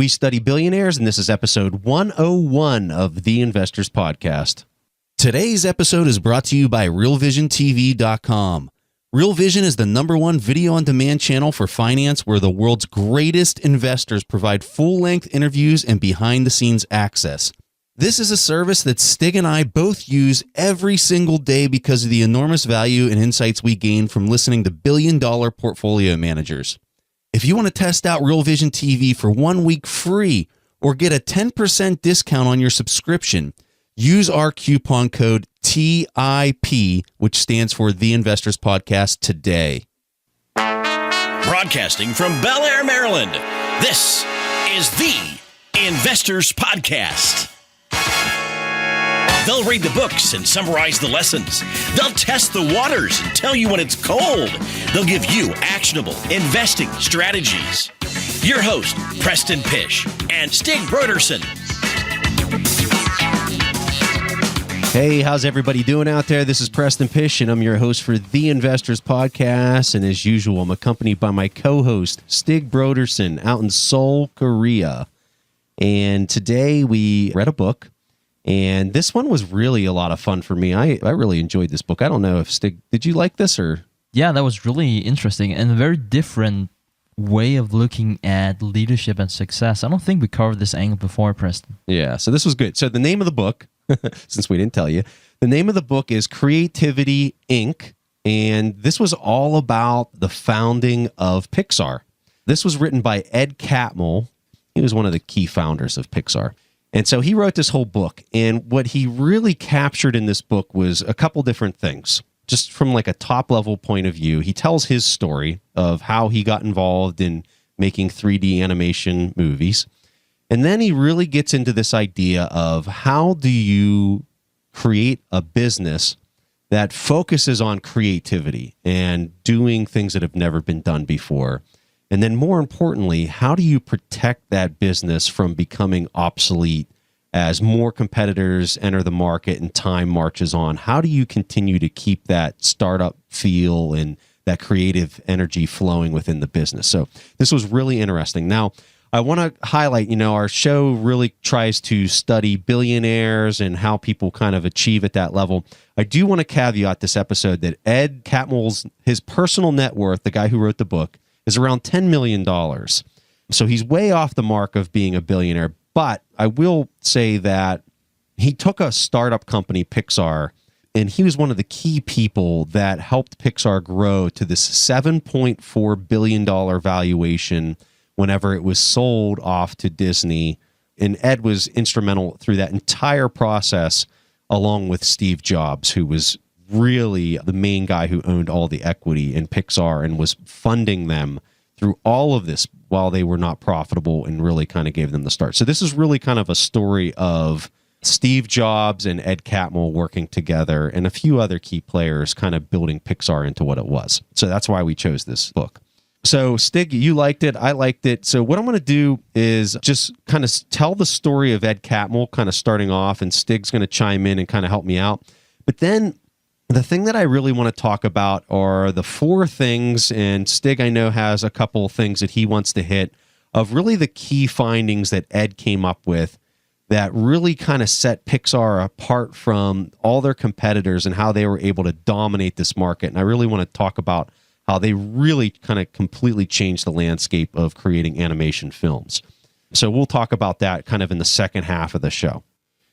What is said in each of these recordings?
We study billionaires, and this is episode 101 of the Investors Podcast. Today's episode is brought to you by RealVisionTV.com. Real Vision is the #1 video-on-demand channel for finance where the world's greatest investors provide full-length interviews and behind-the-scenes access. This is a service that Stig and I both use every single day because of the enormous value and insights we gain from listening to billion-dollar portfolio managers. If you want to test out Real Vision TV for 1 week free or get a 10% discount on your subscription, use our coupon code TIP, which stands for The Investors Podcast, today. Broadcasting from Bel Air, Maryland, this is The Investors Podcast. They'll read the books and summarize the lessons. They'll test the waters and tell you when it's cold. They'll give you actionable investing strategies. Your host, Preston Pish and Stig Broderson. Hey, how's everybody doing out there? This is Preston Pish, and I'm your host for The Investors Podcast. And as usual, I'm accompanied by my co-host, Stig Broderson, out in Seoul, Korea. And today we read a book. And this one was really a lot of fun for me. I really enjoyed this book. I don't know if Stig, did you like this or? Yeah, that was really interesting and a very different way of looking at leadership and success. I don't think we covered this angle before, Preston. Yeah, so this was good. So the name of the book, since we didn't tell you, the name of the book is Creativity, Inc. And this was all about the founding of Pixar. This was written by Ed Catmull. He was one of the key founders of Pixar. And so he wrote this whole book, and what he really captured in this book was a couple different things. Just from like a top-level point of view, he tells his story of how he got involved in making 3D animation movies. And then he really gets into this idea of how do you create a business that focuses on creativity and doing things that have never been done before. And then more importantly, how do you protect that business from becoming obsolete as more competitors enter the market and time marches on? How do you continue to keep that startup feel and that creative energy flowing within the business? So this was really interesting. Now, I want to highlight, our show really tries to study billionaires and how people kind of achieve at that level. I do want to caveat this episode that Ed Catmull's, his personal net worth, the guy who wrote the book, is around $10 million. So he's way off the mark of being a billionaire. But I will say that he took a startup company, Pixar, and he was one of the key people that helped Pixar grow to this $7.4 billion valuation whenever it was sold off to Disney. And Ed was instrumental through that entire process, along with Steve Jobs, who was really the main guy who owned all the equity in Pixar and was funding them through all of this while they were not profitable and really kind of gave them the start. So this is really kind of a story of Steve Jobs and Ed Catmull working together and a few other key players kind of building Pixar into what it was. So that's why we chose this book. So Stig, you liked it. I liked it. So what I'm going to do is just kind of tell the story of Ed Catmull, kind of starting off, and Stig's going to chime in and kind of help me out. But then the thing that I really want to talk about are the 4 things, and Stig, I know, has a couple of things that he wants to hit, of really the key findings that Ed came up with that really kind of set Pixar apart from all their competitors and how they were able to dominate this market. And I really want to talk about how they really kind of completely changed the landscape of creating animation films. So we'll talk about that kind of in the second half of the show.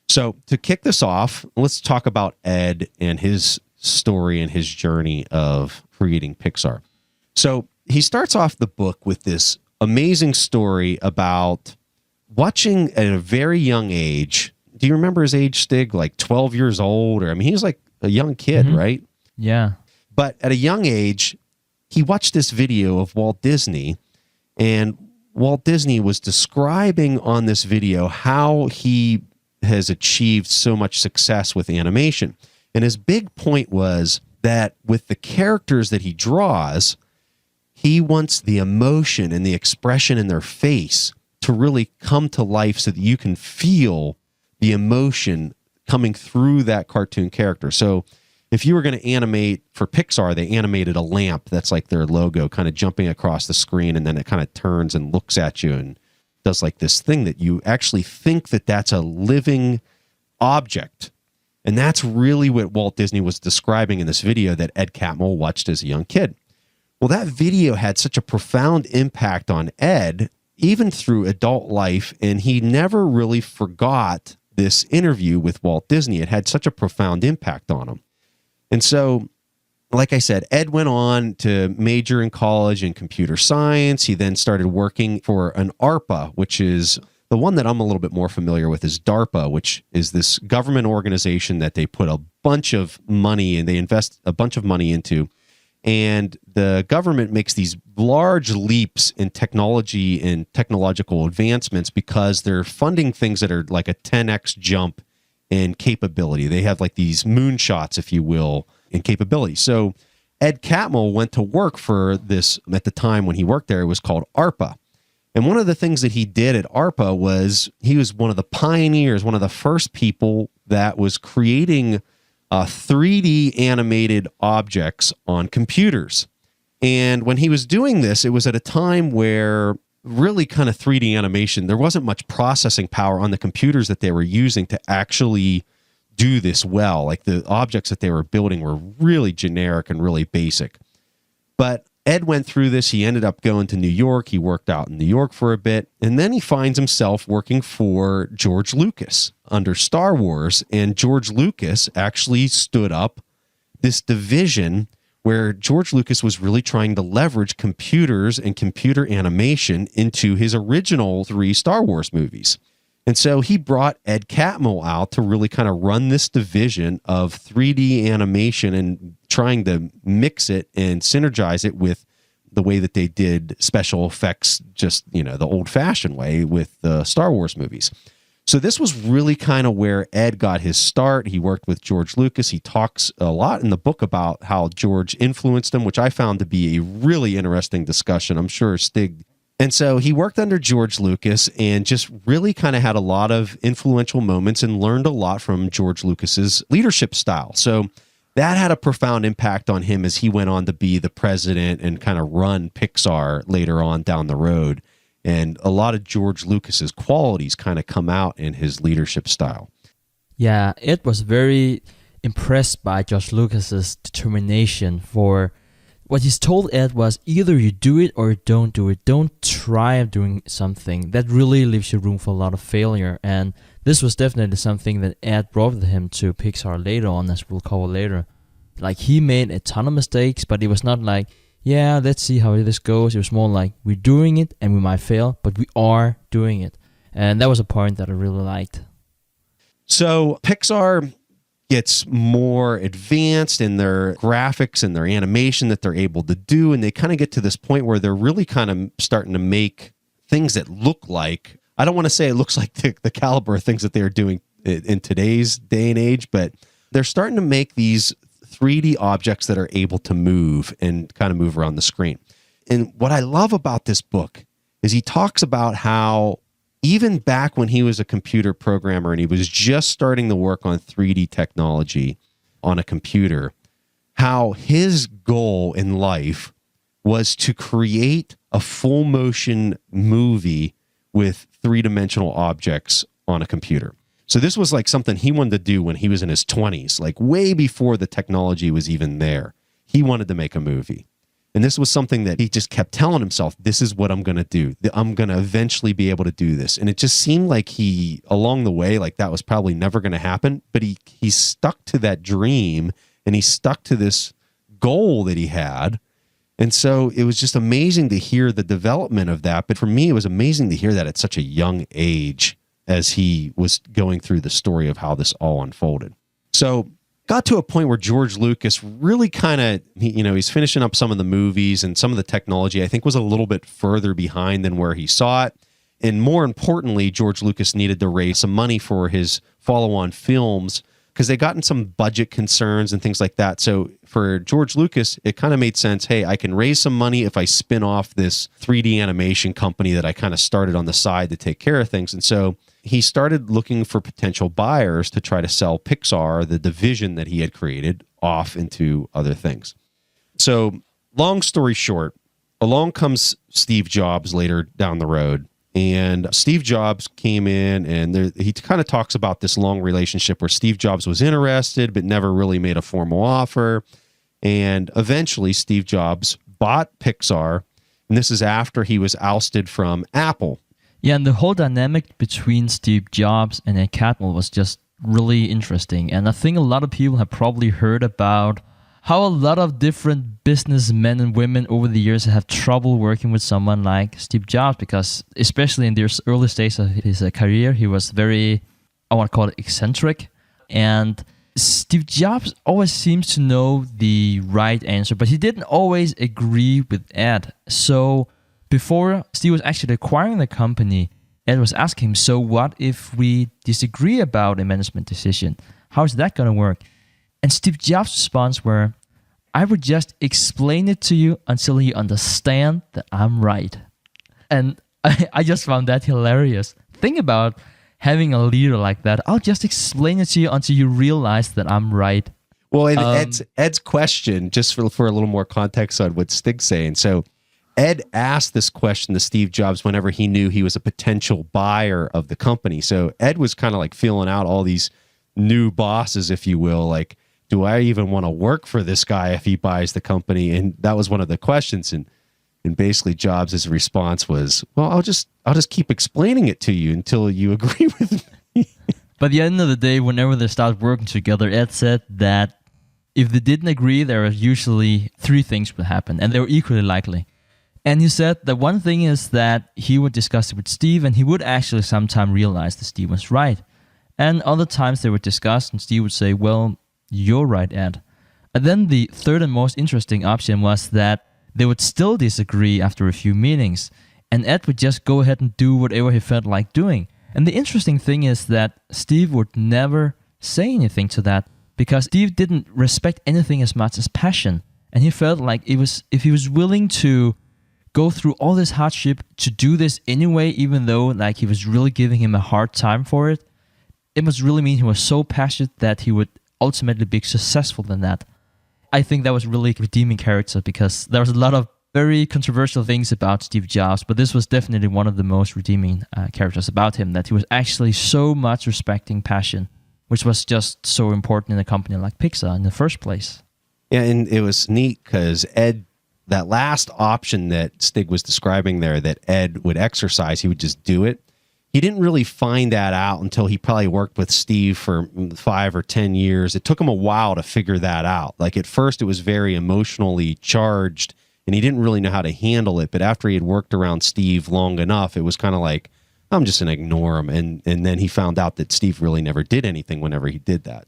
So to kick this off, let's talk about Ed and his story and his journey of creating Pixar. So he starts off the book with this amazing story about watching at a very young age. Do you remember his age, Stig? Like 12 years old? Or, I mean, he was like a young kid, right? Yeah. But at a young age, he watched this video of Walt Disney, and Walt Disney was describing on this video how he has achieved so much success with animation. And his big point was that with the characters that he draws, he wants the emotion and the expression in their face to really come to life so that you can feel the emotion coming through that cartoon character. So if you were going to animate for Pixar, they animated a lamp that's like their logo kind of jumping across the screen, and then it kind of turns and looks at you. And does like this thing that you actually think that that's a living object. And that's really what Walt Disney was describing in this video that Ed Catmull watched as a young kid. Well, that video had such a profound impact on Ed, even through adult life, and he never really forgot this interview with Walt Disney. It had such a profound impact on him. And so, like I said, Ed went on to major in college in computer science. He then started working for an ARPA, which is the one that I'm a little bit more familiar with is DARPA, which is this government organization that they put a bunch of money and they invest a bunch of money into. And the government makes these large leaps in technology and technological advancements because they're funding things that are like a 10x jump in capability. They have like these moonshots, if you will, in capability. So Ed Catmull went to work for this, at the time when he worked there, it was called ARPA. And one of the things that he did at ARPA was he was one of the pioneers, one of the first people that was creating 3D animated objects on computers. And when he was doing this, it was at a time where really kind of 3D animation, there wasn't much processing power on the computers that they were using to actually do this well. Like the objects that they were building were really generic and really basic. But Ed went through this. He ended up going to New York. He worked out in New York for a bit. And then he finds himself working for George Lucas under Star Wars. And George Lucas actually stood up this division where George Lucas was really trying to leverage computers and computer animation into his original 3 Star Wars movies. And so he brought Ed Catmull out to really kind of run this division of 3D animation and trying to mix it and synergize it with the way that they did special effects, just, you know, the old-fashioned way with the Star Wars movies. So this was really kind of where Ed got his start. He worked with George Lucas. He talks a lot in the book about how George influenced him, which I found to be a really interesting discussion. I'm sure Stig. And so he worked under George Lucas and just really kind of had a lot of influential moments and learned a lot from George Lucas's leadership style. So that had a profound impact on him as he went on to be the president and kind of run Pixar later on down the road. And a lot of George Lucas's qualities kind of come out in his leadership style. Yeah, Ed was very impressed by George Lucas's determination. For what he's told Ed was either you do it or you don't do it. Don't try doing something. That really leaves you room for a lot of failure. And this was definitely something that Ed brought with him to Pixar later on, as we'll cover later. Like, he made a ton of mistakes, but it was not like, yeah, let's see how this goes. It was more like, we're doing it and we might fail, but we are doing it. And that was a point that I really liked. So Pixar gets more advanced in their graphics and their animation that they're able to do. And they kind of get to this point where they're really kind of starting to make things that look like, I don't want to say it looks like the caliber of things that they're doing in today's day and age, but they're starting to make these 3D objects that are able to move and kind of move around the screen. And what I love about this book is he talks about how even back when he was a computer programmer and he was just starting to work on 3D technology on a computer, how his goal in life was to create a full motion movie with 3-dimensional objects on a computer. So this was like something he wanted to do when he was in his 20s, like way before the technology was even there. He wanted to make a movie. And this was something that he just kept telling himself, this is what I'm going to do. I'm going to eventually be able to do this. And it just seemed like he, along the way, like that was probably never going to happen. But he stuck to that dream and he stuck to this goal that he had. And so it was just amazing to hear the development of that. But for me, it was amazing to hear that at such a young age as he was going through the story of how this all unfolded. So got to a point where George Lucas really kind of, he's finishing up some of the movies and some of the technology, I think, was a little bit further behind than where he saw it. And more importantly, George Lucas needed to raise some money for his follow-on films because they got in some budget concerns and things like that. So for George Lucas, it kind of made sense, hey, I can raise some money if I spin off this 3D animation company that I kind of started on the side to take care of things. And so he started looking for potential buyers to try to sell Pixar, the division that he had created, off into other things. So long story short, along comes Steve Jobs later down the road, And Steve Jobs came in, and he kind of talks about this long relationship where Steve Jobs was interested but never really made a formal offer. And eventually Steve Jobs bought Pixar, and this is after he was ousted from Apple. Yeah, and the whole dynamic between Steve Jobs and Ed Catmull was just really interesting. And I think a lot of people have probably heard about how a lot of different businessmen and women over the years have trouble working with someone like Steve Jobs, because especially in the early stages of his career, he was very, I want to call it eccentric. And Steve Jobs always seems to know the right answer, but he didn't always agree with Ed. So before Steve was actually acquiring the company, Ed was asking him, so what if we disagree about a management decision? How is that going to work? And Steve Jobs' response were, I would just explain it to you until you understand that I'm right. And I just found that hilarious. Think about having a leader like that. I'll just explain it to you until you realize that I'm right. Well, and Ed's question, just for a little more context on what Stig's saying. So Ed asked this question to Steve Jobs whenever he knew he was a potential buyer of the company. So Ed was kind of like feeling out all these new bosses, if you will, like, do I even want to work for this guy if he buys the company? And that was one of the questions. And basically Jobs' response was, well, I'll just keep explaining it to you until you agree with me. But at the end of the day, whenever they start working together, Ed said that if they didn't agree, there are usually three things would happen, and they were equally likely. And he said that one thing is that he would discuss it with Steve, and he would actually sometime realize that Steve was right. And other times they would discuss, and Steve would say, well, you're right, Ed. And then the third and most interesting option was that they would still disagree after a few meetings, and Ed would just go ahead and do whatever he felt like doing. And the interesting thing is that Steve would never say anything to that, because Steve didn't respect anything as much as passion. And he felt like if he was willing to go through all this hardship to do this anyway, even though like he was really giving him a hard time for it, it must really mean he was so passionate that he would ultimately be successful than that. I think that was really a redeeming character, because there was a lot of very controversial things about Steve Jobs, but this was definitely one of the most redeeming characters about him, that he was actually so much respecting passion, which was just so important in a company like Pixar in the first place. Yeah, and it was neat because Ed, that last option that Stig was describing there, that Ed would exercise, he would just do it. He didn't really find that out until he probably worked with Steve for 5 or 10 years. It took him a while to figure that out. Like at first it was very emotionally charged and he didn't really know how to handle it. But after he had worked around Steve long enough, it was kind of like, I'm just going to ignore him. And then he found out that Steve really never did anything whenever he did that.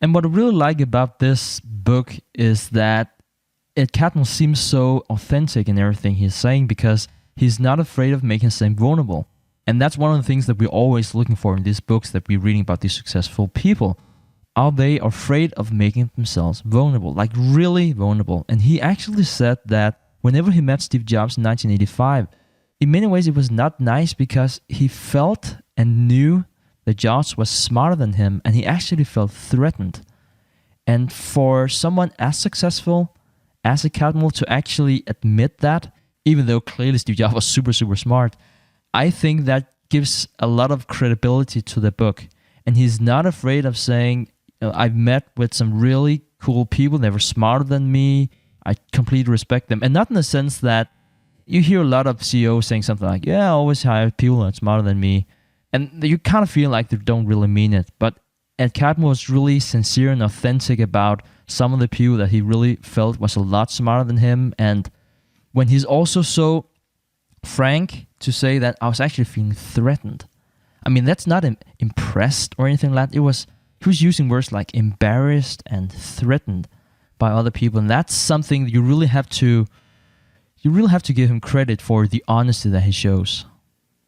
And what I really like about this book is that Ed Catmull seems so authentic in everything he's saying, because he's not afraid of making himself vulnerable. And that's one of the things that we're always looking for in these books that we're reading about these successful people. Are they afraid of making themselves vulnerable, like really vulnerable? And he actually said that whenever he met Steve Jobs in 1985, in many ways it was not nice, because he felt and knew that Jobs was smarter than him, and he actually felt threatened. And for someone as successful as a Catmull to actually admit that, even though clearly Steve Jobs was super, super smart, I think that gives a lot of credibility to the book. And he's not afraid of saying, I've met with some really cool people, they were smarter than me, I completely respect them. And not in the sense that you hear a lot of CEOs saying something like, yeah, I always hire people that are smarter than me. And you kind of feel like they don't really mean it. But Ed Catmull was really sincere and authentic about some of the people that he really felt was a lot smarter than him. And when he's also so frank to say that I was actually feeling threatened. I mean, that's not impressed or anything like that. He was using words like embarrassed and threatened by other people. And that's something you really have to give him credit for, the honesty that he shows.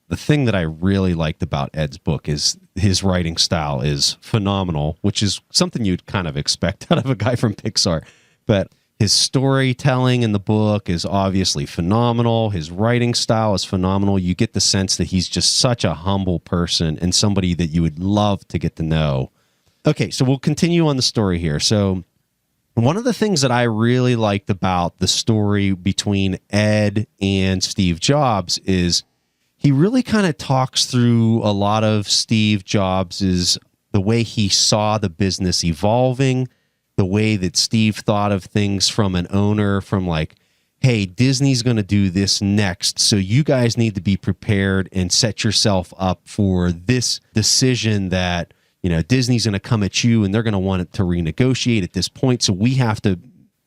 The thing that I really liked about Ed's book is his writing style is phenomenal, which is something you'd kind of expect out of a guy from Pixar. But his storytelling in the book is obviously phenomenal. His writing style is phenomenal. You get the sense that he's just such a humble person and somebody that you would love to get to know. Okay, so we'll continue on the story here. So one of the things that I really liked about the story between Ed and Steve Jobs is he really kind of talks through a lot of Steve Jobs' the way he saw the business evolving, the way that Steve thought of things from an owner, from like, hey, Disney's going to do this next, so you guys need to be prepared and set yourself up for this decision that, you know, Disney's going to come at you and they're going to want it to renegotiate at this point. So we have to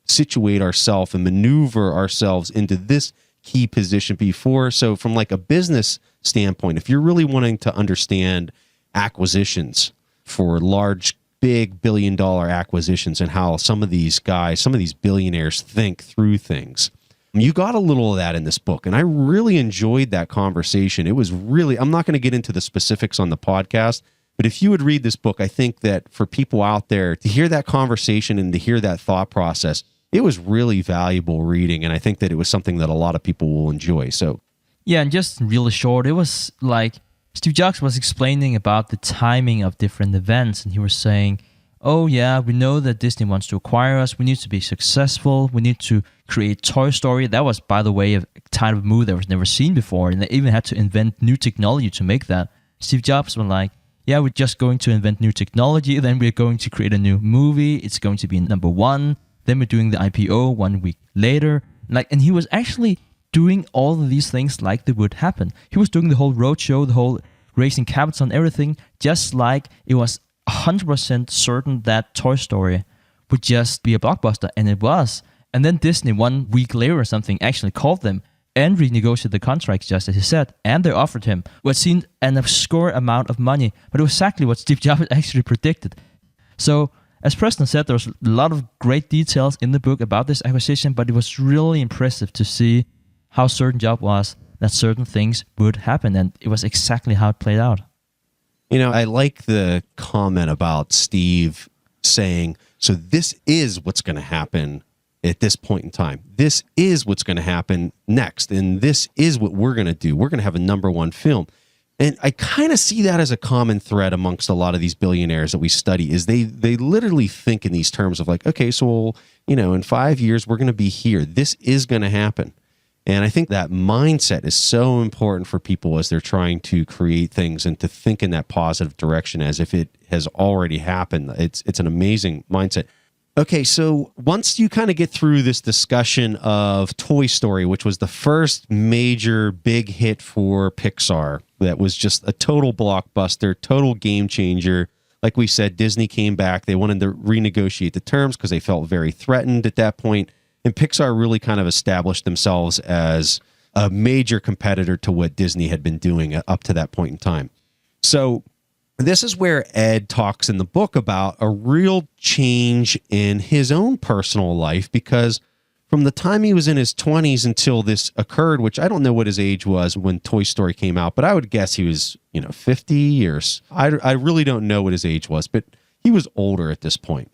situate ourselves and maneuver ourselves into this key position before. So from like a business standpoint, if you're really wanting to understand acquisitions for large, big billion-dollar acquisitions and how some of these guys, some of these billionaires think through things, you got a little of that in this book. And I really enjoyed that conversation. It was really, I'm not going to get into the specifics on the podcast, but if you would read this book, I think that for people out there to hear that conversation and to hear that thought process, it was really valuable reading. And I think that it was something that a lot of people will enjoy. So, yeah, and just really short, it was like Steve Jobs was explaining about the timing of different events. And he was saying, oh yeah, we know that Disney wants to acquire us. We need to be successful. We need to create Toy Story. That was, by the way, a type of movie that was never seen before. And they even had to invent new technology to make that. Steve Jobs was like, yeah, we're just going to invent new technology. Then we're going to create a new movie. It's going to be number one. Then we're doing the IPO 1 week later. And he was actually doing all of these things like they would happen. He was doing the whole roadshow, the whole raising capital and everything, just like it was 100% certain that Toy Story would just be a blockbuster, and it was. And then Disney 1 week later or something actually called them and renegotiated the contracts, just as he said, and they offered him what seemed an obscure amount of money, but it was exactly what Steve Jobs actually predicted. So, as Preston said, there was a lot of great details in the book about this acquisition, but it was really impressive to see how certain Jobs was that certain things would happen, and it was exactly how it played out. you know, I like the comment about Steve saying, so this is what's going to happen at this point in time. This is what's going to happen next. And this is what we're going to do. We're going to have a #1 film. And I kind of see that as a common thread amongst a lot of these billionaires that we study, is they literally think in these terms of like, okay, so, you know, in 5 years, we're going to be here. This is going to happen. And I think that mindset is so important for people as they're trying to create things and to think in that positive direction as if it has already happened. It's an amazing mindset. Okay, so once you kind of get through this discussion of Toy Story, which was the first major big hit for Pixar, that was just a total blockbuster, total game changer. Like we said, Disney came back. They wanted to renegotiate the terms because they felt very threatened at that point. And Pixar really kind of established themselves as a major competitor to what Disney had been doing up to that point in time. So this is where Ed talks in the book about a real change in his own personal life, because from the time he was in his 20s until this occurred, which I don't know what his age was when Toy Story came out, but I would guess he was, 50 years. I really don't know what his age was, but he was older at this point.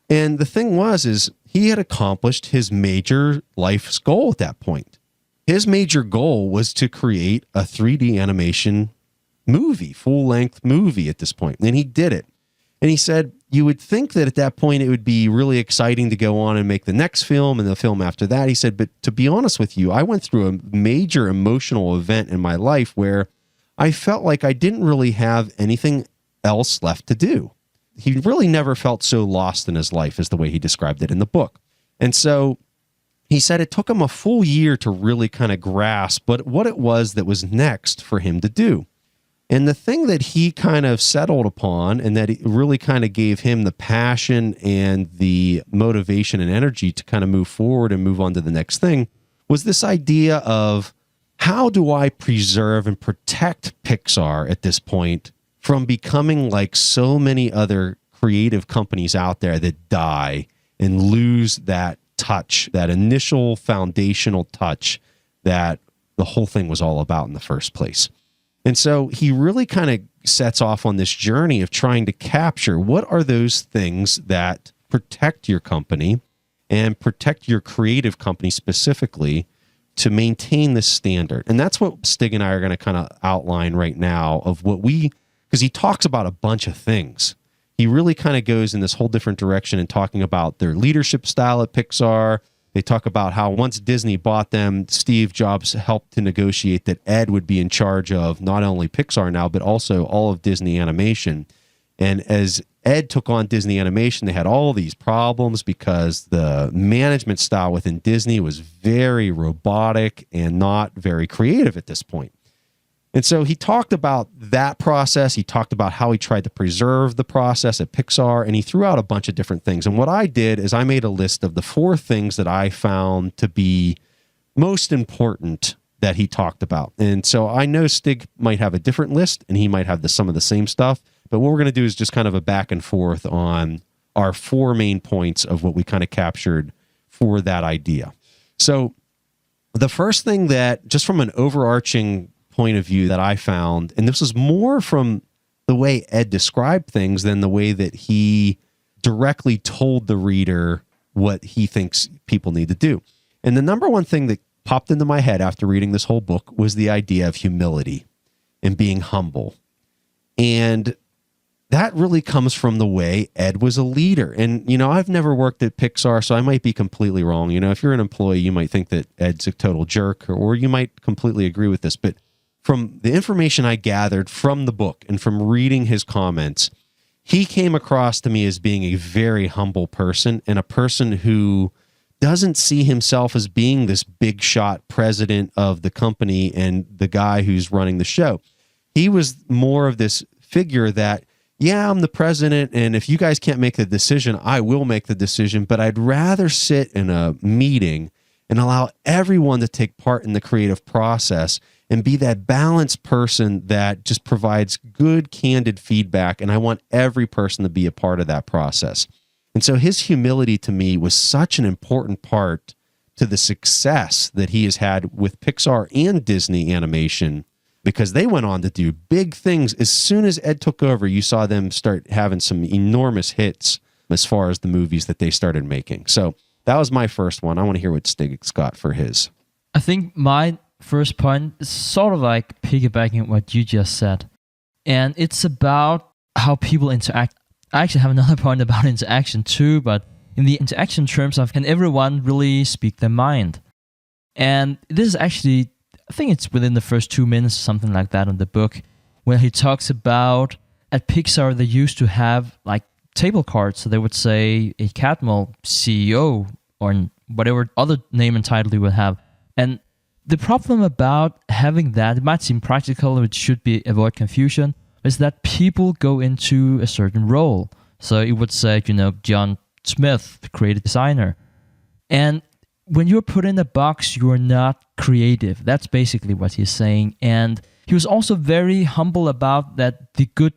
And the thing is he had accomplished his major life's goal at that point. His major goal was to create a 3D animation movie, full-length movie at this point. And he did it. And he said, you would think that at that point it would be really exciting to go on and make the next film and the film after that. He said, but to be honest with you, I went through a major emotional event in my life where I felt like I didn't really have anything else left to do. He really never felt so lost in his life, is the way he described it in the book. And so he said it took him a full year to really kind of grasp what it was that was next for him to do. And the thing that he kind of settled upon, and that it really kind of gave him the passion and the motivation and energy to kind of move forward and move on to the next thing, was this idea of, how do I preserve and protect Pixar at this point from becoming like so many other creative companies out there that die and lose that touch, that initial foundational touch that the whole thing was all about in the first place. And so he really kind of sets off on this journey of trying to capture what are those things that protect your company and protect your creative company specifically to maintain this standard. And that's what Stig and I are going to kind of outline right now of what because he talks about a bunch of things. He really kind of goes in this whole different direction and talking about their leadership style at Pixar, They talk about how once Disney bought them, Steve Jobs helped to negotiate that Ed would be in charge of not only Pixar now, but also all of Disney Animation. And as Ed took on Disney Animation, they had all these problems because the management style within Disney was very robotic and not very creative at this point. And so he talked about that process. He talked about how he tried to preserve the process at Pixar, and he threw out a bunch of different things. And what I did is I made a list of the 4 things that I found to be most important that he talked about. And so I know Stig might have a different list, and he might have some of the same stuff. But what we're going to do is just kind of a back and forth on our 4 main points of what we kind of captured for that idea. So the first thing that, just from an overarching point of view that I found, and this was more from the way Ed described things than the way that he directly told the reader what he thinks people need to do. And the number one thing that popped into my head after reading this whole book was the idea of humility and being humble. And that really comes from the way Ed was a leader. And, I've never worked at Pixar, so I might be completely wrong. If you're an employee, you might think that Ed's a total jerk, or you might completely agree with this. But from the information I gathered from the book and from reading his comments, he came across to me as being a very humble person and a person who doesn't see himself as being this big shot president of the company and the guy who's running the show. He was more of this figure that, yeah, I'm the president, and if you guys can't make the decision, I will make the decision, but I'd rather sit in a meeting and allow everyone to take part in the creative process and be that balanced person that just provides good, candid feedback, and I want every person to be a part of that process. And so his humility to me was such an important part to the success that he has had with Pixar and Disney Animation, because they went on to do big things. As soon as Ed took over, you saw them start having some enormous hits as far as the movies that they started making. So that was my first one. I want to hear what Stig's got for his. I think my first point is sort of like piggybacking on what you just said. And it's about how people interact. I actually have another point about interaction too, but in the interaction terms of, can everyone really speak their mind? And this is actually, I think it's within the first 2 minutes, something like that in the book, where he talks about at Pixar, they used to have like table cards. So they would say a Catmull CEO or whatever other name and title he would have. And the problem about having that, it might seem practical, it should be avoid confusion, is that people go into a certain role. So it would say, John Smith, the creative designer. And when you're put in a box, you're not creative. That's basically what he's saying. And he was also very humble about that the good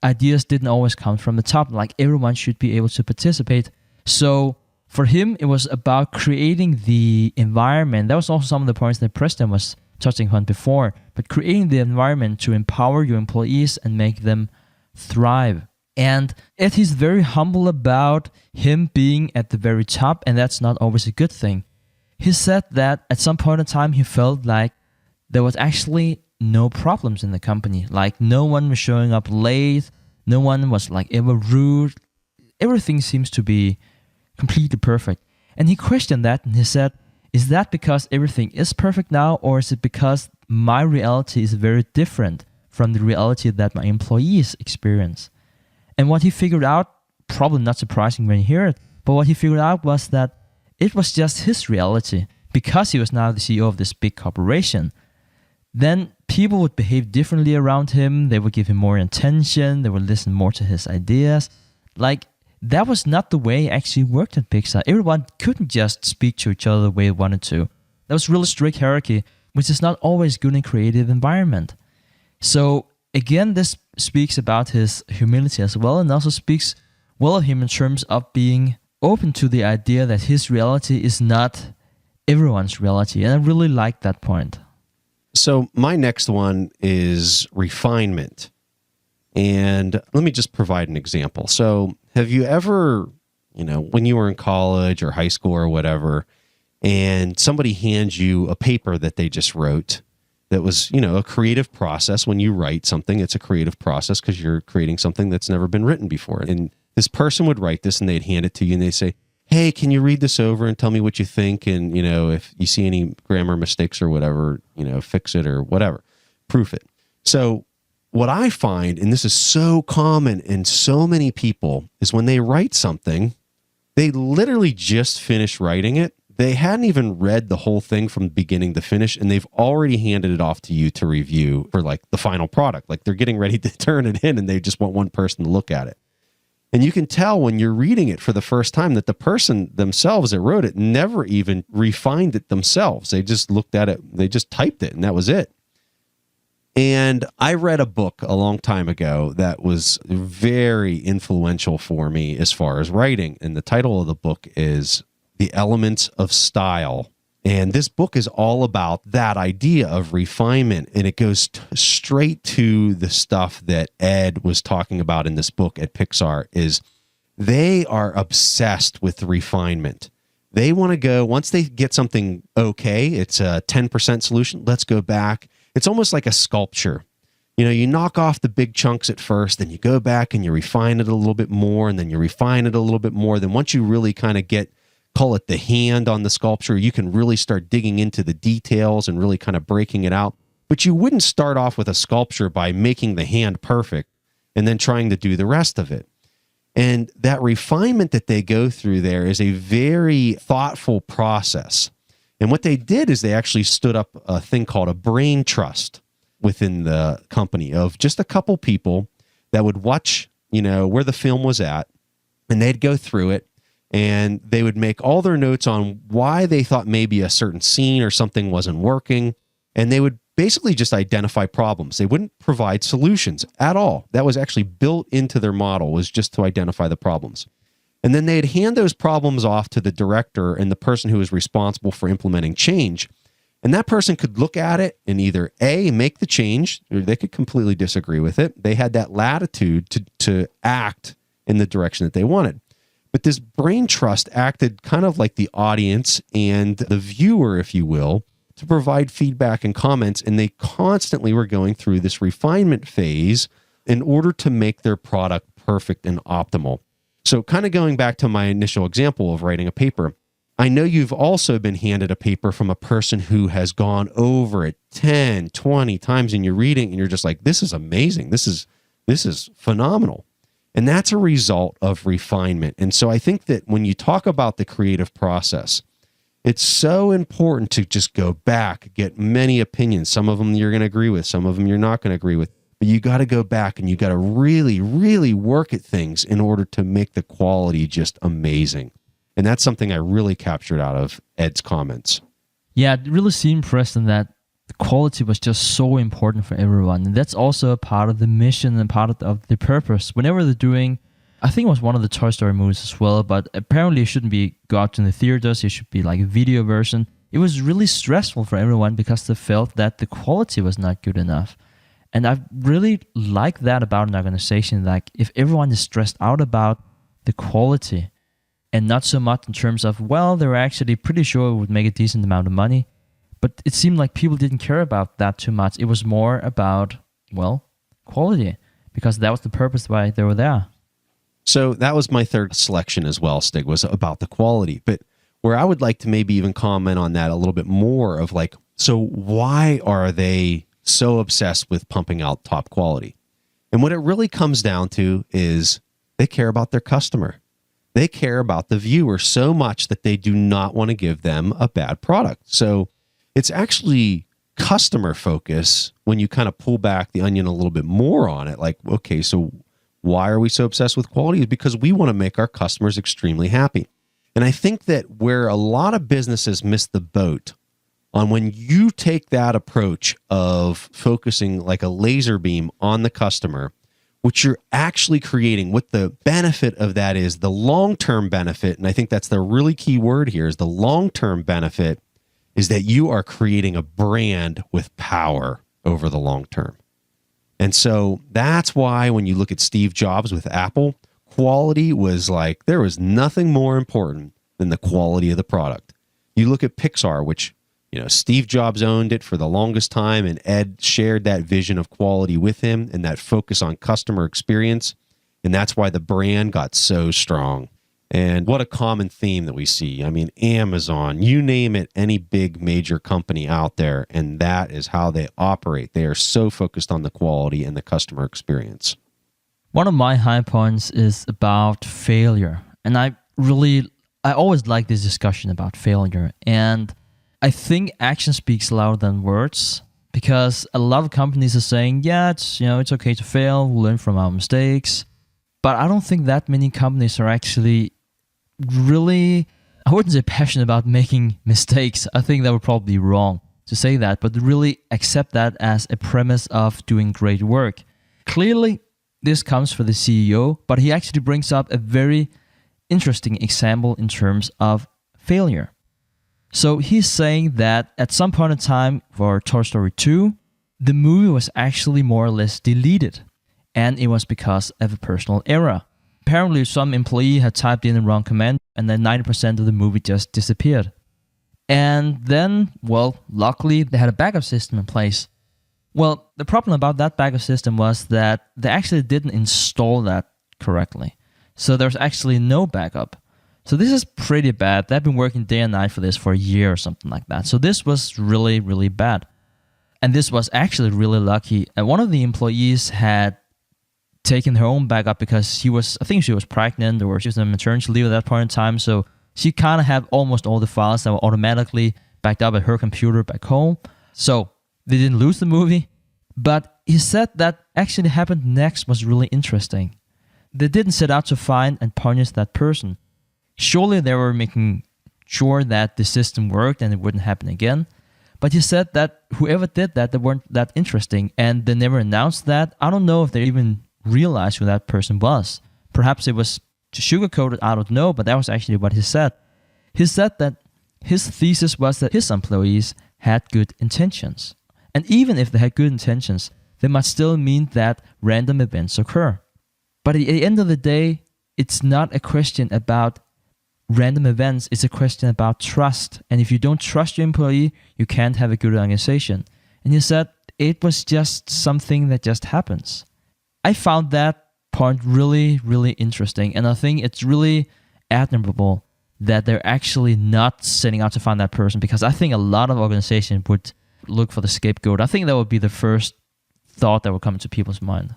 ideas didn't always come from the top. Like everyone should be able to participate. So for him, it was about creating the environment. That was also some of the points that Preston was touching on before. But creating the environment to empower your employees and make them thrive. And Ed, he's very humble about him being at the very top, and that's not always a good thing. He said that at some point in time, he felt like there was actually no problems in the company. Like no one was showing up late. No one was like ever rude. Everything seems to be completely perfect. And he questioned that, and he said, is that because everything is perfect now, or is it because my reality is very different from the reality that my employees experience? And what he figured out, probably not surprising when you hear it, but what he figured out was that it was just his reality. Because he was now the CEO of this big corporation, then people would behave differently around him. They would give him more attention. They would listen more to his ideas. Like, that was not the way it actually worked at Pixar. Everyone couldn't just speak to each other the way they wanted to. That was really strict hierarchy, which is not always good in creative environment. So again, this speaks about his humility as well, and also speaks well of him in terms of being open to the idea that his reality is not everyone's reality. And I really like that point. So my next one is refinement. And let me just provide an example. So have you ever, when you were in college or high school or whatever, and somebody hands you a paper that they just wrote that was, a creative process. When you write something, it's a creative process because you're creating something that's never been written before. And this person would write this and they'd hand it to you and they'd say, hey, can you read this over and tell me what you think? And, if you see any grammar mistakes or whatever, fix it or whatever, proof it. So what I find, and this is so common in so many people, is when they write something, they literally just finished writing it. They hadn't even read the whole thing from beginning to finish, and they've already handed it off to you to review for like the final product. Like they're getting ready to turn it in, and they just want one person to look at it. And you can tell when you're reading it for the first time that the person themselves that wrote it never even refined it themselves. They just looked at it, they just typed it, and that was it. And I read a book a long time ago that was very influential for me as far as writing. And the title of the book is The Elements of Style. And this book is all about that idea of refinement. And it goes straight to the stuff that Ed was talking about in this book at Pixar, is they are obsessed with refinement. They want to go, once they get something okay, it's a 10% solution, let's go back. It's almost like a sculpture. You knock off the big chunks at first, then you go back and you refine it a little bit more, and then you refine it a little bit more. Then once you really kind of call it the hand on the sculpture, you can really start digging into the details and really kind of breaking it out. But you wouldn't start off with a sculpture by making the hand perfect and then trying to do the rest of it. And that refinement that they go through there is a very thoughtful process. And what they did is they actually stood up a thing called a brain trust within the company of just a couple people that would watch, where the film was at, and they'd go through it, and they would make all their notes on why they thought maybe a certain scene or something wasn't working, and they would basically just identify problems. They wouldn't provide solutions at all. That was actually built into their model, was just to identify the problems. And then they'd hand those problems off to the director and the person who was responsible for implementing change. And that person could look at it and either A, make the change, or they could completely disagree with it. They had that latitude to act in the direction that they wanted. But this brain trust acted kind of like the audience and the viewer, if you will, to provide feedback and comments. And they constantly were going through this refinement phase in order to make their product perfect and optimal. So kind of going back to my initial example of writing a paper, I know you've also been handed a paper from a person who has gone over it 10, 20 times, and you're reading and you're just like, this is amazing. This is phenomenal. And that's a result of refinement. And so I think that when you talk about the creative process, it's so important to just go back, get many opinions. Some of them you're going to agree with, some of them you're not going to agree with. But you got to go back and you got to really, really work at things in order to make the quality just amazing. And that's something I really captured out of Ed's comments. Yeah, it really seemed, Preston, that the quality was just so important for everyone. And that's also a part of the mission and part of the purpose. Whenever they're doing, I think it was one of the Toy Story movies as well, but apparently it shouldn't be go out to the theaters. It should be like a video version. It was really stressful for everyone because they felt that the quality was not good enough. And I really like that about an organization. Like if everyone is stressed out about the quality and not so much in terms of, well, they're actually pretty sure it would make a decent amount of money. But it seemed like people didn't care about that too much. It was more about, well, quality, because that was the purpose why they were there. So that was my third selection as well, Stig, was about the quality. But where I would like to maybe even comment on that a little bit more of like, so why are they so obsessed with pumping out top quality? And what it really comes down to is they care about their customer. They care about the viewer so much that they do not want to give them a bad product. So it's actually customer focus when you kind of pull back the onion a little bit more on it. Like, okay, so why are we so obsessed with quality? Is because we want to make our customers extremely happy. And I think that where a lot of businesses miss the boat on when you take that approach of focusing like a laser beam on the customer, what you're actually creating, what the benefit of that is, the long-term benefit, and I think that's the really key word here, is the long-term benefit is that you are creating a brand with power over the long term. And so that's why when you look at Steve Jobs with Apple, quality was like, there was nothing more important than the quality of the product. You look at Pixar, which, Steve Jobs owned it for the longest time, and Ed shared that vision of quality with him and that focus on customer experience. And that's why the brand got so strong. And what a common theme that we see. I mean, Amazon, you name it, any big major company out there, and that is how they operate. They are so focused on the quality and the customer experience. One of my high points is about failure. And I always like this discussion about failure. And I think action speaks louder than words, because a lot of companies are saying, yeah, it's okay to fail, we'll learn from our mistakes. But I don't think that many companies are actually really, I wouldn't say passionate about making mistakes. I think that would probably be wrong to say that, but really accept that as a premise of doing great work. Clearly, this comes from the CEO, but he actually brings up a very interesting example in terms of failure. So he's saying that at some point in time for Toy Story 2, the movie was actually more or less deleted, and it was because of a personal error. Apparently, some employee had typed in the wrong command, and then 90% of the movie just disappeared. And then, well, luckily, they had a backup system in place. Well, the problem about that backup system was that they actually didn't install that correctly. So there's actually no backup. So this is pretty bad. They've been working day and night for this for a year or something like that. So this was really, really bad. And this was actually really lucky. And one of the employees had taken her own backup because I think she was pregnant, or she was on maternity leave at that point in time. So she kind of had almost all the files that were automatically backed up at her computer back home. So they didn't lose the movie. But he said that actually happened next was really interesting. They didn't set out to find and punish that person. Surely they were making sure that the system worked and it wouldn't happen again. But he said that whoever did that, they weren't that interesting, and they never announced that. I don't know if they even realized who that person was. Perhaps it was to sugarcoat it, I don't know, but that was actually what he said. He said that his thesis was that his employees had good intentions. And even if they had good intentions, they must still mean that random events occur. But at the end of the day, it's not a question about random events, it's a question about trust. And if you don't trust your employee, you can't have a good organization. And he said it was just something that just happens. I found that point really, really interesting. And I think it's really admirable that they're actually not setting out to find that person, because I think a lot of organizations would look for the scapegoat. I think that would be the first thought that would come into people's mind.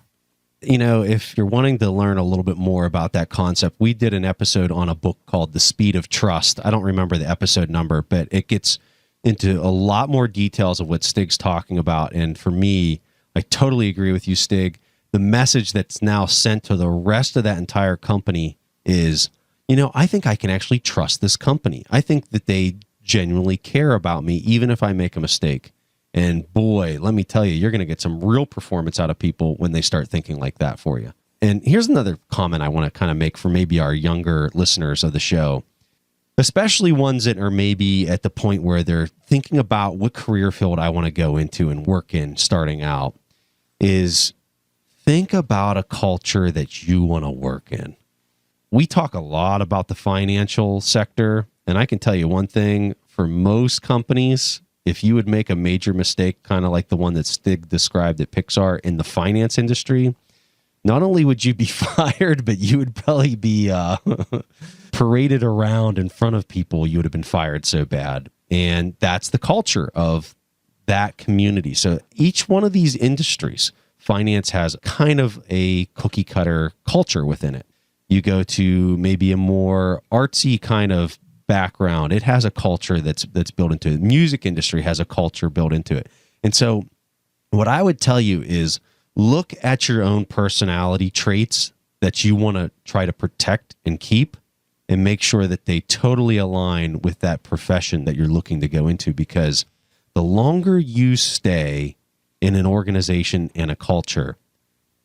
If you're wanting to learn a little bit more about that concept, we did an episode on a book called The Speed of Trust. I don't remember the episode number, but it gets into a lot more details of what Stig's talking about. And for me, I totally agree with you, Stig. The message that's now sent to the rest of that entire company is, I think I can actually trust this company. I think that they genuinely care about me, even if I make a mistake. And boy, let me tell you, you're going to get some real performance out of people when they start thinking like that for you. And here's another comment I want to kind of make for maybe our younger listeners of the show, especially ones that are maybe at the point where they're thinking about what career field I want to go into and work in starting out, is think about a culture that you want to work in. We talk a lot about the financial sector, and I can tell you one thing, for most companies, if you would make a major mistake, kind of like the one that Stig described at Pixar in the finance industry, not only would you be fired, but you would probably be paraded around in front of people. You would have been fired so bad. And that's the culture of that community. So each one of these industries, finance has kind of a cookie cutter culture within it. You go to maybe a more artsy kind of background, it has a culture that's built into it. Music industry has a culture built into it. And so what I would tell you is look at your own personality traits that you want to try to protect and keep, and make sure that they totally align with that profession that you're looking to go into, because the longer you stay in an organization and a culture,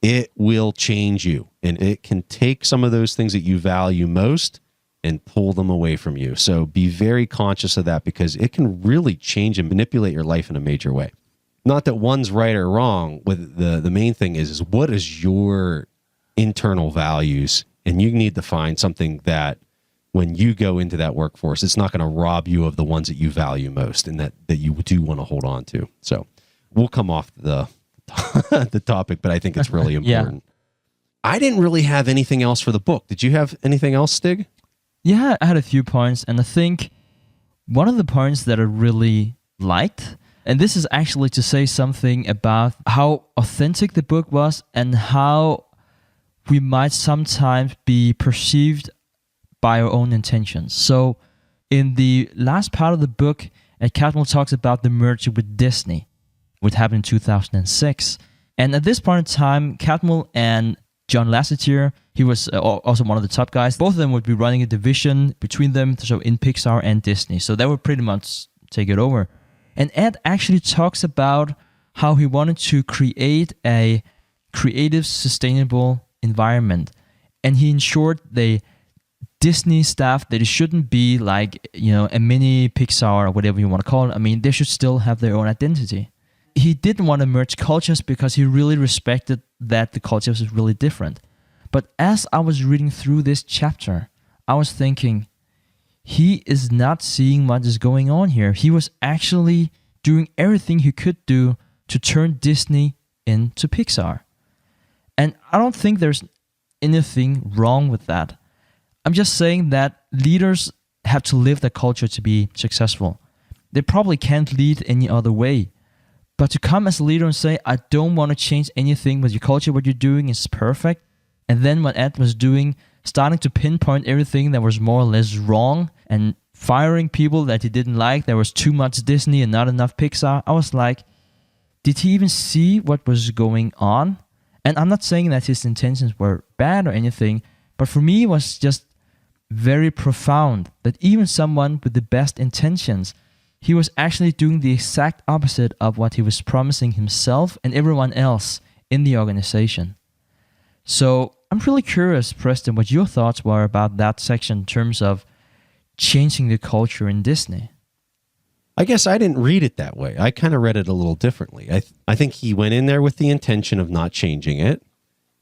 it will change you, and it can take some of those things that you value most and pull them away from you. So be very conscious of that, because it can really change and manipulate your life in a major way. Not that one's right or wrong. With the main thing is what is your internal values, and you need to find something that when you go into that workforce, it's not going to rob you of the ones that you value most and that you do want to hold on to. So we'll come off the topic, but I think it's really important. Yeah. I didn't really have anything else for the book. Did you have anything else, Stig? Yeah, I had a few points, and I think one of the points that I really liked, and this is actually to say something about how authentic the book was and how we might sometimes be perceived by our own intentions. So in the last part of the book, Catmull talks about the merger with Disney, which happened in 2006. And at this point in time, Catmull and John Lasseter, he was also one of the top guys. Both of them would be running a division between them, so in Pixar and Disney. So they would pretty much take it over. And Ed actually talks about how he wanted to create a creative, sustainable environment. And he ensured the Disney staff that it shouldn't be like, a mini Pixar or whatever you want to call it. I mean, they should still have their own identity. He didn't want to merge cultures because he really respected that the cultures was really different. But as I was reading through this chapter, I was thinking, he is not seeing what is going on here. He was actually doing everything he could do to turn Disney into Pixar. And I don't think there's anything wrong with that. I'm just saying that leaders have to live the culture to be successful. They probably can't lead any other way. But to come as a leader and say, I don't want to change anything with your culture, what you're doing is perfect. And then what Ed was doing, starting to pinpoint everything that was more or less wrong and firing people that he didn't like. There was too much Disney and not enough Pixar. I was like, did he even see what was going on? And I'm not saying that his intentions were bad or anything, but for me it was just very profound that even someone with the best intentions, he was actually doing the exact opposite of what he was promising himself and everyone else in the organization. So I'm really curious, Preston, what your thoughts were about that section in terms of changing the culture in Disney. I guess I didn't read it that way. I kind of read it a little differently. I think he went in there with the intention of not changing it.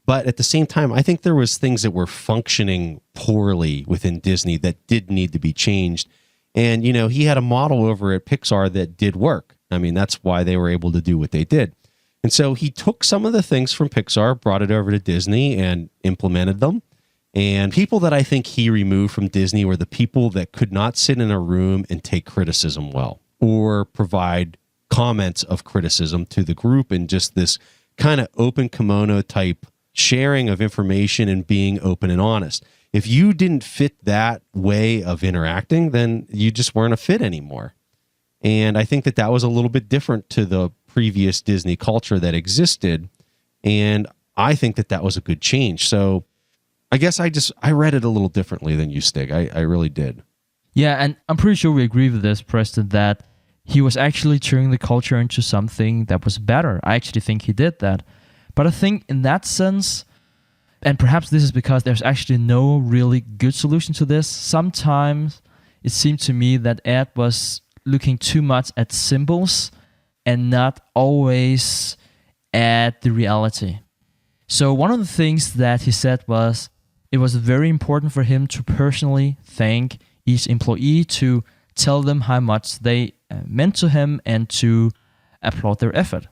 But at the same time, I think there was things that were functioning poorly within Disney that did need to be changed. And, he had a model over at Pixar that did work. I mean, that's why they were able to do what they did. And so he took some of the things from Pixar, brought it over to Disney and implemented them. And people that I think he removed from Disney were the people that could not sit in a room and take criticism well or provide comments of criticism to the group and just this kind of open kimono type sharing of information and being open and honest. If you didn't fit that way of interacting, then you just weren't a fit anymore. And I think that was a little bit different to the previous Disney culture that existed. And I think that was a good change. So I guess I read it a little differently than you, Stig. I really did. Yeah, and I'm pretty sure we agree with this, Preston, that he was actually turning the culture into something that was better. I actually think he did that. But I think in that sense, and perhaps this is because there's actually no really good solution to this, sometimes it seemed to me that Ed was looking too much at symbols and not always at the reality. So one of the things that he said was it was very important for him to personally thank each employee, to tell them how much they meant to him and to applaud their effort.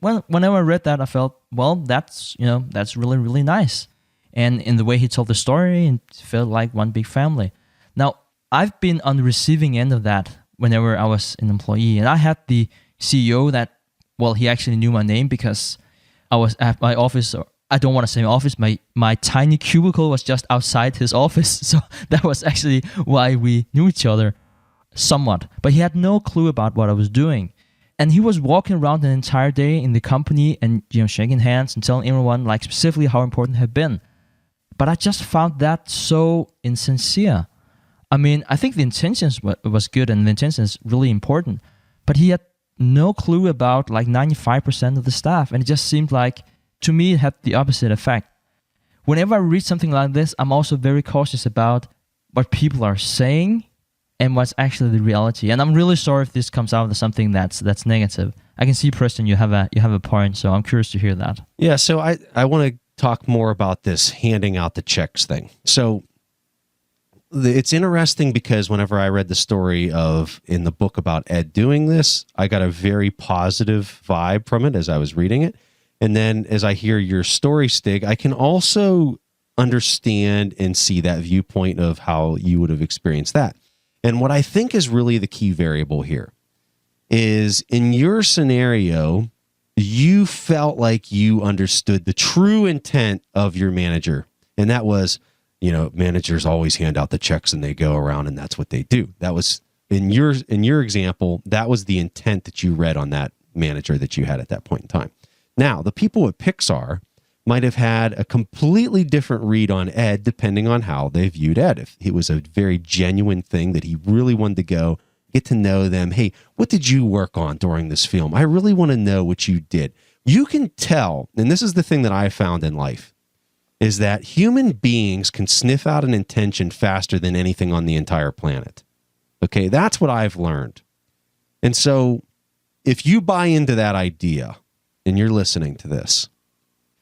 Well, whenever I read that, I felt, well, that's really, really nice. And in the way he told the story, it felt like one big family. Now, I've been on the receiving end of that whenever I was an employee. And I had the CEO that, well, he actually knew my name because I was at my office, or I don't want to say my office, my tiny cubicle was just outside his office. So that was actually why we knew each other somewhat. But he had no clue about what I was doing. And he was walking around an entire day in the company and shaking hands and telling everyone like specifically how important it had been. But I just found that so insincere. I mean, I think the intentions was good and the intention is really important. But he had no clue about like 95% of the staff. And it just seemed like, to me, it had the opposite effect. Whenever I read something like this, I'm also very cautious about what people are saying and what's actually the reality. And I'm really sorry if this comes out as something that's negative. I can see, Preston, you have a point, so I'm curious to hear that. Yeah, so I want to talk more about this handing out the checks thing. So it's interesting because whenever I read the story in the book about Ed doing this, I got a very positive vibe from it as I was reading it. And then as I hear your story, Stig, I can also understand and see that viewpoint of how you would have experienced that. And what I think is really the key variable here is in your scenario, you felt like you understood the true intent of your manager. And that was, managers always hand out the checks and they go around and that's what they do. That was in your example, that was the intent that you read on that manager that you had at that point in time. Now, the people at Pixar might have had a completely different read on Ed depending on how they viewed Ed. If it was a very genuine thing that he really wanted to go get to know them. Hey, what did you work on during this film? I really want to know what you did. You can tell, and this is the thing that I found in life, is that human beings can sniff out an intention faster than anything on the entire planet. Okay, that's what I've learned. And so if you buy into that idea and you're listening to this,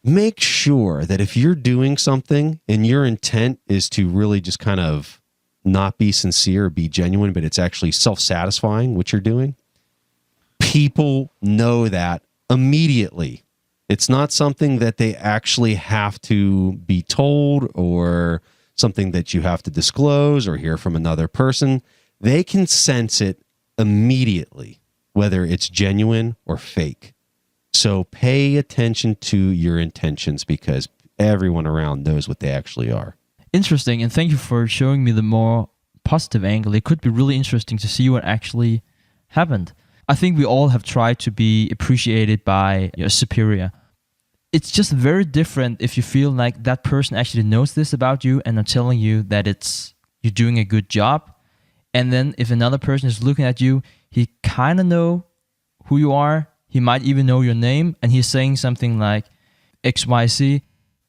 make sure that if you're doing something and your intent is to really just kind of not be sincere or be genuine, but it's actually self-satisfying what you're doing, people know that immediately. It's not something that they actually have to be told or something that you have to disclose or hear from another person. They can sense it immediately, whether it's genuine or fake. So pay attention to your intentions because everyone around knows what they actually are. Interesting, and thank you for showing me the more positive angle. It could be really interesting to see what actually happened. I think we all have tried to be appreciated by your superior. It's just very different if you feel like that person actually knows this about you and are telling you that you're doing a good job. And then if another person is looking at you, he kind of know who you are. He might even know your name, and he's saying something like, XYZ,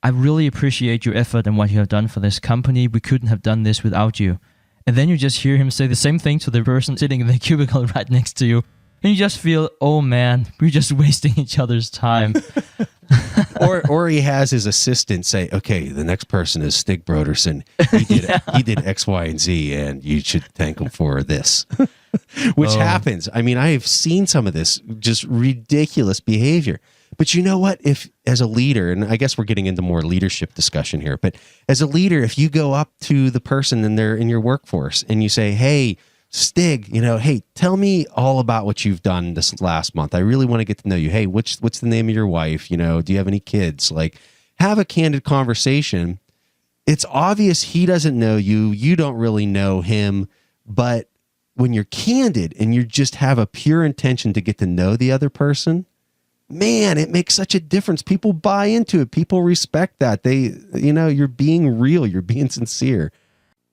I really appreciate your effort and what you have done for this company. We couldn't have done this without you. And then you just hear him say the same thing to the person sitting in the cubicle right next to you. And you just feel, oh man, we're just wasting each other's time. or he has his assistant say, okay, the next person is Stig Broderson. He did X, Y, and Z, and you should thank him for this. Which happens. I mean, I have seen some of this just ridiculous behavior. But you know what? If as a leader, and I guess we're getting into more leadership discussion here, but as a leader, if you go up to the person and they're in your workforce and you say, hey, Stig, hey, tell me all about what you've done this last month. I really want to get to know you. Hey, what's the name of your wife? Do you have any kids? Like, have a candid conversation. It's obvious he doesn't know you. You don't really know him. But when you're candid and you just have a pure intention to get to know the other person, man, it makes such a difference. People buy into it. People respect that. You're being real. You're being sincere.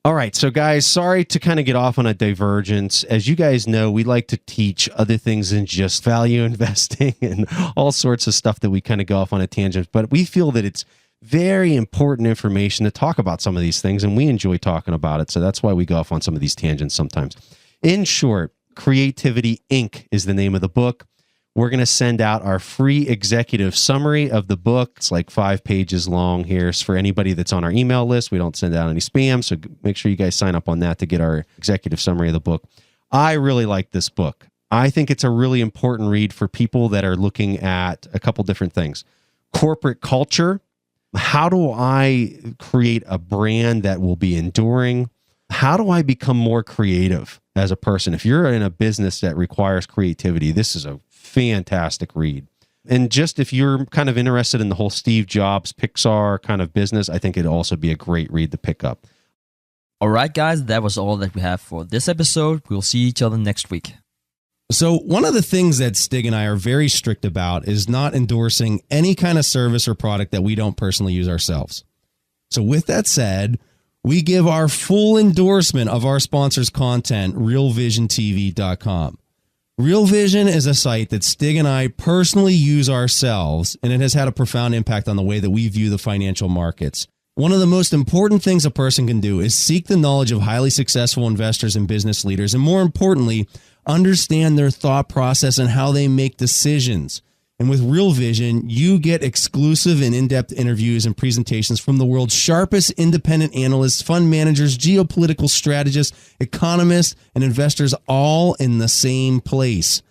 All right. So guys, sorry to kind of get off on a divergence. As you guys know, we like to teach other things than just value investing and all sorts of stuff that we kind of go off on a tangent, but we feel that it's very important information to talk about some of these things, and we enjoy talking about it. So that's why we go off on some of these tangents sometimes. In short, Creativity Inc. is the name of the book. We're going to send out our free executive summary of the book. It's like 5 pages long here. It's for anybody that's on our email list. We don't send out any spam, so make sure you guys sign up on that to get our executive summary of the book. I really like this book. I think it's a really important read for people that are looking at a couple different things. Corporate culture. How do I create a brand that will be enduring? How do I become more creative as a person? If you're in a business that requires creativity, this is a fantastic read. And just if you're kind of interested in the whole Steve Jobs, Pixar kind of business, I think it'd also be a great read to pick up. All right, guys, that was all that we have for this episode. We'll see each other next week. So one of the things that Stig and I are very strict about is not endorsing any kind of service or product that we don't personally use ourselves. So with that said, we give our full endorsement of our sponsor's content, realvisiontv.com. Real Vision is a site that Stig and I personally use ourselves, and it has had a profound impact on the way that we view the financial markets. One of the most important things a person can do is seek the knowledge of highly successful investors and business leaders, and more importantly, understand their thought process and how they make decisions. And with Real Vision, you get exclusive and in-depth interviews and presentations from the world's sharpest independent analysts, fund managers, geopolitical strategists, economists, and investors all in the same place.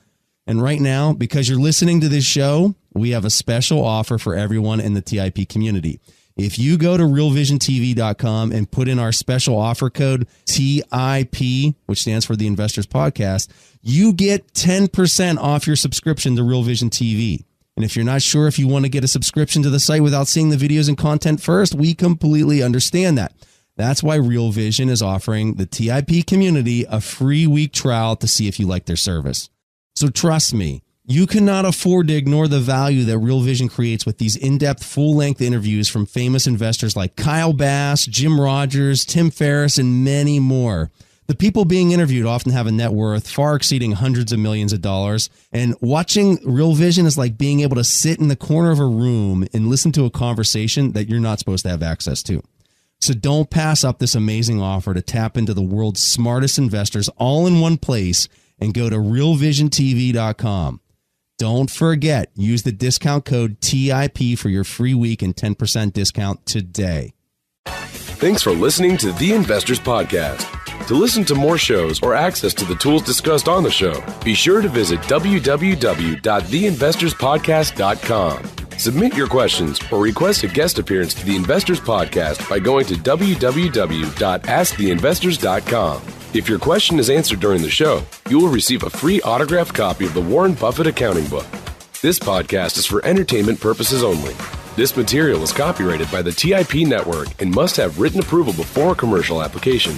And right now, because you're listening to this show, we have a special offer for everyone in the TIP community. If you go to realvisiontv.com and put in our special offer code TIP, which stands for the Investors Podcast, you get 10% off your subscription to Real Vision TV. And if you're not sure if you want to get a subscription to the site without seeing the videos and content first, we completely understand that. That's why Real Vision is offering the TIP community a free week trial to see if you like their service. So trust me, you cannot afford to ignore the value that Real Vision creates with these in-depth, full-length interviews from famous investors like Kyle Bass, Jim Rogers, Tim Ferriss, and many more. The people being interviewed often have a net worth far exceeding hundreds of millions of dollars, and watching Real Vision is like being able to sit in the corner of a room and listen to a conversation that you're not supposed to have access to. So don't pass up this amazing offer to tap into the world's smartest investors all in one place and go to realvisiontv.com. Don't forget, use the discount code TIP for your free week and 10% discount today. Thanks for listening to The Investors Podcast. To listen to more shows or access to the tools discussed on the show, be sure to visit www.theinvestorspodcast.com. Submit your questions or request a guest appearance to The Investors Podcast by going to www.asktheinvestors.com. If your question is answered during the show, you will receive a free autographed copy of the Warren Buffett Accounting Book. This podcast is for entertainment purposes only. This material is copyrighted by the TIP Network and must have written approval before commercial application.